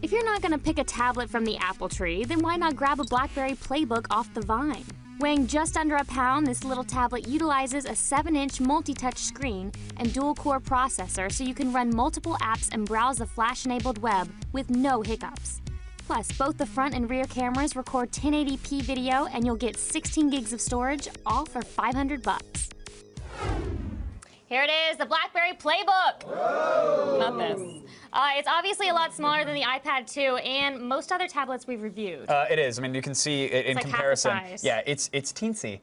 If you're not going to pick a tablet from the apple tree, then why not grab a BlackBerry PlayBook off the vine? Weighing just under a pound, this little tablet utilizes a 7-inch multi-touch screen and dual-core processor so you can run multiple apps and browse the flash-enabled web with no hiccups. Plus, both the front and rear cameras record 1080p video and you'll get 16 gigs of storage, all for $500. Here it is, the BlackBerry PlayBook. Whoa. Not this. It's obviously a lot smaller than the iPad 2 and most other tablets we've reviewed. It is. I mean, you can see it in like comparison. half the size. Yeah, it's teensy.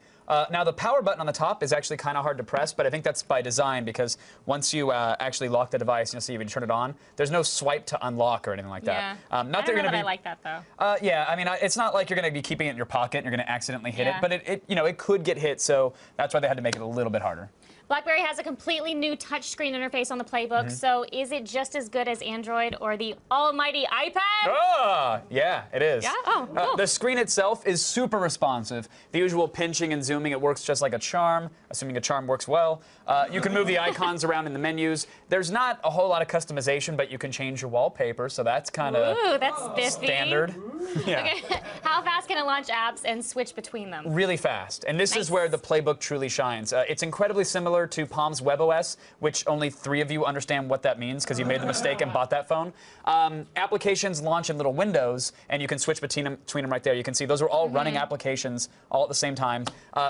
Now, the power button on the top is actually kind of hard to press, but I think that's by design because once you actually lock the device, you'll see when you turn it on, there's no swipe to unlock or anything like that. Yeah. Not I don't know that be, I like that, though. Yeah, I mean, it's not like you're going to be keeping it in your pocket and you're going to accidentally hit Yeah. it, but it could get hit, so that's why they had to make it a little bit harder. BlackBerry has a completely new touchscreen interface on the PlayBook, so is it just as good as Android or the almighty iPad? Yeah, it is. Yeah? Oh, cool. The screen itself is super responsive. The usual pinching and zooming, it works just like a charm, assuming a charm works well. You can move the icons around in the menus. There's not a whole lot of customization, but you can change your wallpaper, so that's kind of standard. Yeah. Okay. How fast can it launch apps and switch between them? Really fast. And this is where the PlayBook truly shines. It's incredibly similar to Palm's WebOS, which only 3 of you understand what that means because you made the mistake and bought that phone. Applications launch in little windows, and you can switch between them right there. You can see those are all running applications all at the same time.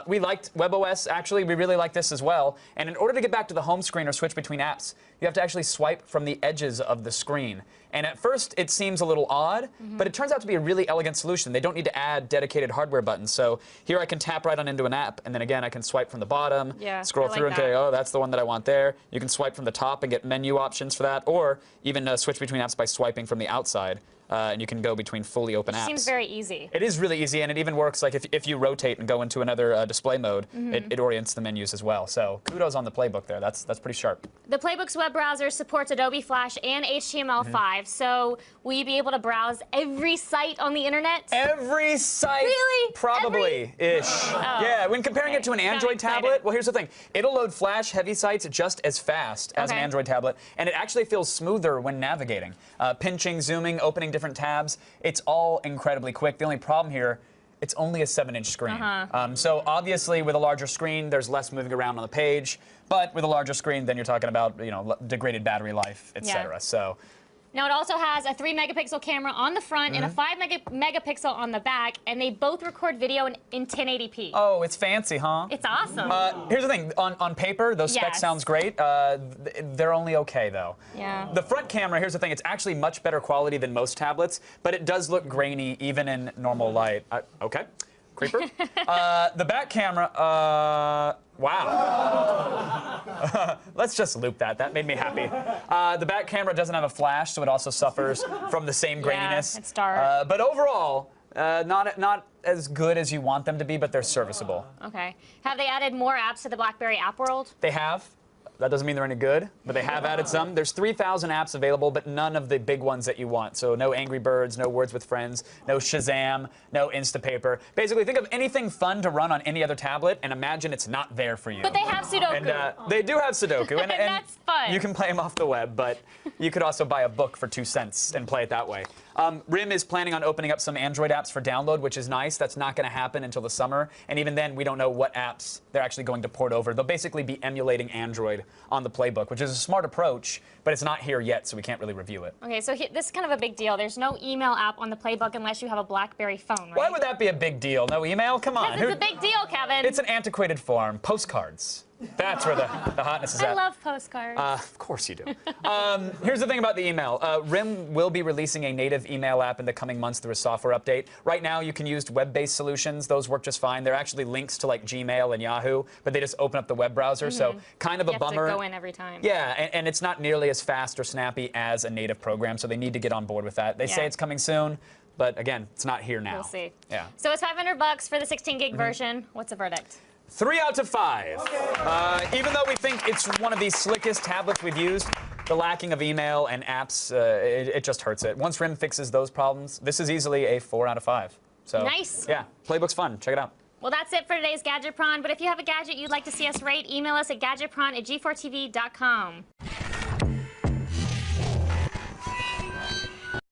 We liked WebOS, actually. We really like this as well. And in order to get back to the home screen or switch between apps, you have to actually swipe from the edges of the screen. And at first, it seems a little odd, but it turns out to be a really elegant solution. They don't need to add dedicated hardware buttons. So here I can tap right on into an app, and then again, I can swipe from the bottom, scroll through and say, oh, that's the one that I want there. You can swipe from the top and get menu options for that, or even switch between apps by swiping from the outside. And you can go between fully open apps. Seems very easy. It is really easy, and it even works like if you rotate and go into another display mode, it orients the menus as well. So kudos on the PlayBook there. That's pretty sharp. The PlayBook's web browser supports Adobe Flash and HTML5, so will you be able to browse every site on the internet? Every site? Really? Probably-ish. Oh, yeah, when comparing it to an Android tablet, well, here's the thing. It'll load Flash-heavy sites just as fast as an Android tablet, and it actually feels smoother when navigating. Pinching, zooming, opening different tabs, it's all incredibly quick. The only problem here, it's only a 7-inch screen. So obviously with a larger screen, there's less moving around on the page, but with a larger screen, then you're talking about, you know, degraded battery life, etc. So now, it also has a 3-megapixel camera on the front and a 5-megapixel on the back, and they both record video in 1080p. Oh, it's fancy, huh? It's awesome. Here's the thing. On paper, those specs sounds great. They're only okay, though. Yeah. The front camera, here's the thing. It's actually much better quality than most tablets, but it does look grainy even in normal light. Okay. Creeper. The back camera, wow. Let's just loop that. That made me happy. The back camera doesn't have a flash, so it also suffers from the same graininess. Yeah, it's dark. But overall, not as good as you want them to be, but they're serviceable. Okay. Have they added more apps to the BlackBerry app world? They have. That doesn't mean they're any good, but they have added some. There's 3,000 apps available, but none of the big ones that you want. So no Angry Birds, no Words with Friends, no Shazam, no Instapaper. Basically, think of anything fun to run on any other tablet and imagine it's not there for you. But they have Sudoku. And they do have Sudoku. And that's fun. You can play them off the web, but you could also buy a book for 2 cents and play it that way. RIM is planning on opening up some Android apps for download, which is nice. That's not going to happen until the summer. And even then, we don't know what apps they're actually going to port over. They'll basically be emulating Android on the PlayBook, which is a smart approach, but it's not here yet, so we can't really review it. Okay, so this is kind of a big deal. There's no email app on the PlayBook unless you have a BlackBerry phone, right? Why would that be a big deal? No email? Come on. Because it's a big deal, Kevin. It's an antiquated form. Postcards. That's where the hotness is at. I love postcards. Of course you do. Here's the thing about the email. RIM will be releasing a native email app in the coming months through a software update. Right now, you can use web-based solutions. Those work just fine. They're actually links to like Gmail and Yahoo, but they just open up the web browser. So kind of a bummer. You have to go in every time. Yeah, and it's not nearly as fast or snappy as a native program, so they need to get on board with that. They say it's coming soon. But again, it's not here now. We'll see. Yeah. So it's $500 for the 16-gig version. What's the verdict? 3 out of 5. Okay. Even though we think it's one of the slickest tablets we've used, the lacking of email and apps, it just hurts it. Once RIM fixes those problems, this is easily a 4 out of 5. So, nice. Yeah, PlayBook's fun. Check it out. Well, that's it for today's Gadget Prawn. But if you have a gadget you'd like to see us rate, email us at gadgetprawn@g4tv.com.